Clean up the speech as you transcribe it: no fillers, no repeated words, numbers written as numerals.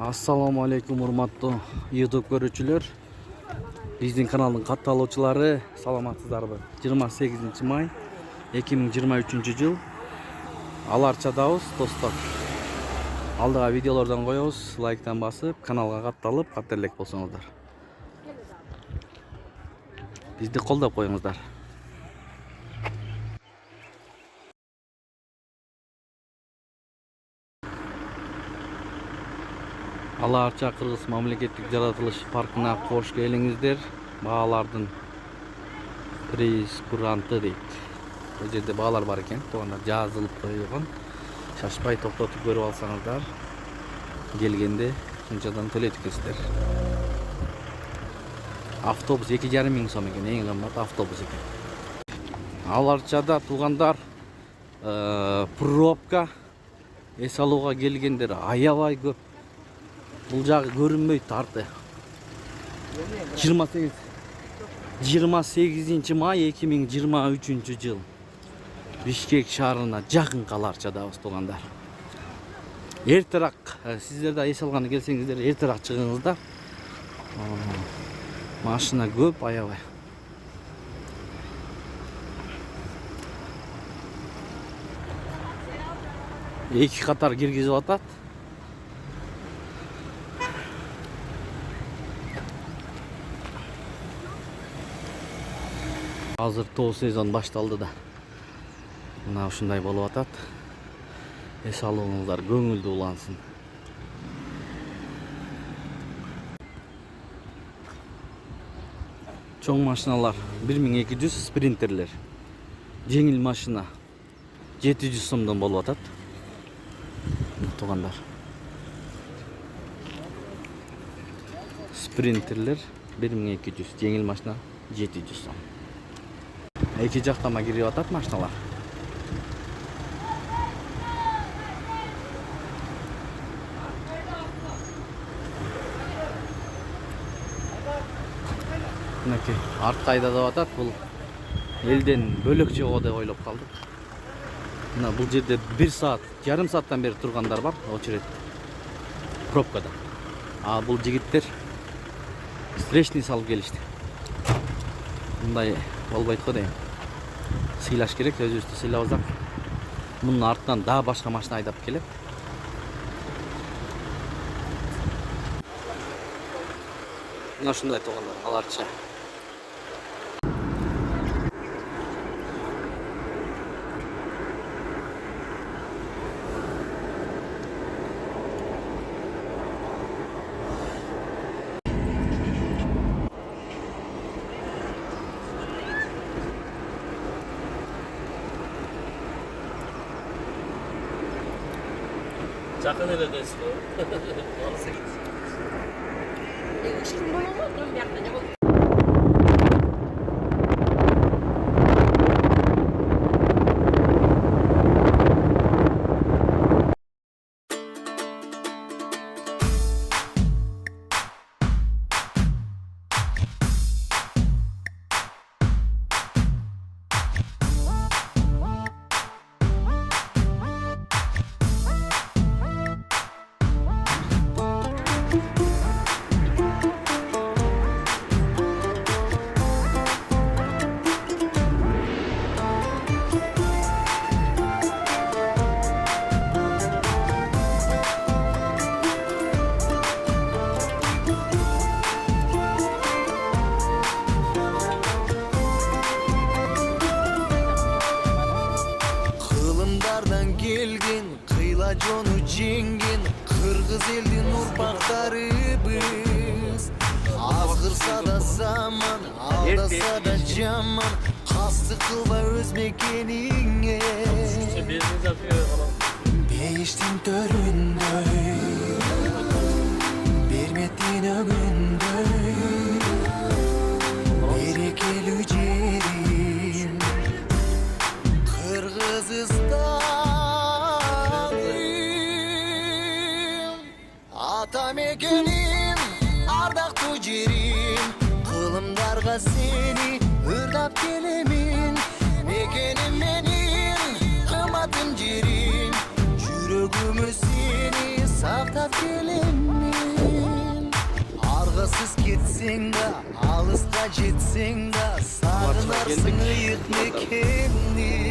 Assalamu alaikum урматтуу YouTube көрүүчүлөр. Биздин каналдын катталуучулары, саламатсыздарбы? 28 май 2023 жыл. Аларчадабыз, достор. Алдыга видеолордон коебуз, лайктан басып, каналга катталып, каттерлек болсоңуздар. Бизди колдоп коюңуздар. Аларча Кыргыз мамлекеттик жаратылыш паркына кош келиңиздер. Баалардын прейскуранты дейт. Бул жерде баалар бар экен, туугандар, жазылып коюлган. Шашпай токтотуп көрүп алсаңыздар, келгенде шунчадан төлөйт экенсиздер. Автобус 2,5 миң сом экен, эң кымбат автобус экен. Аларчада туугандар, пробка эс алууга келгендер аябай көп. Бұл жағы көрінмейді тарты. 28 май 2023 жыл. Бишкек шаарына жақын Аларчадабыз, туугандар. Эртерак, сиздер да эс алганы келсеңиздер, эртерак чыгыңыздар. Машина көп, аябай. Эки катар киргизип атат. Азыр тоо сезон башталды да. Мына ушундай болуп атат. Эс алууңуздар көңүлдүү улансын. Чоң машиналар 1200 спринтерлер. Жеңил машина 700 сомдон болуп атат. Туугандар. Спринтерлер 1200, жеңил машина 700 сом. Эки жактама кирип атат машиналар. Мынакей артка айдап атат. Бул элден бөлөк чыгуу деп ойлоп калдык. Мына бул жерде 1 саат, жарым сааттан бери тургандар бар, очередь пробкада. А бул жигиттер встречный салып келишти. Мындай болбойт го дейм. Сыйлаш керек, өзүбүздү сыйлабыздар. Мунун артынан да башка машина айдап келет. Мына ушундай туугандар, Аларча. Жақын еле дейсіз ғой. Ешкім бола ма? Бұл жақта не болды? Жonu жеңген Кыргыз элдин урпактары биз. Азгырса да заман, алдаса да жаман, касты кылбай өз мекениңе. Бейиштин төрүндөй, берметтин өгүндөй, берекелүү жерим Кыргызстан. Ата мекеним, ардактуу жерим, кылымдарга сени ырлап келемин. Мекеним менин, кымбатым жерим, жүрөгүмө сени сактап келемин. gitsin de, alısqa gitsin de, sağınarsın geldik. uyut mekeni.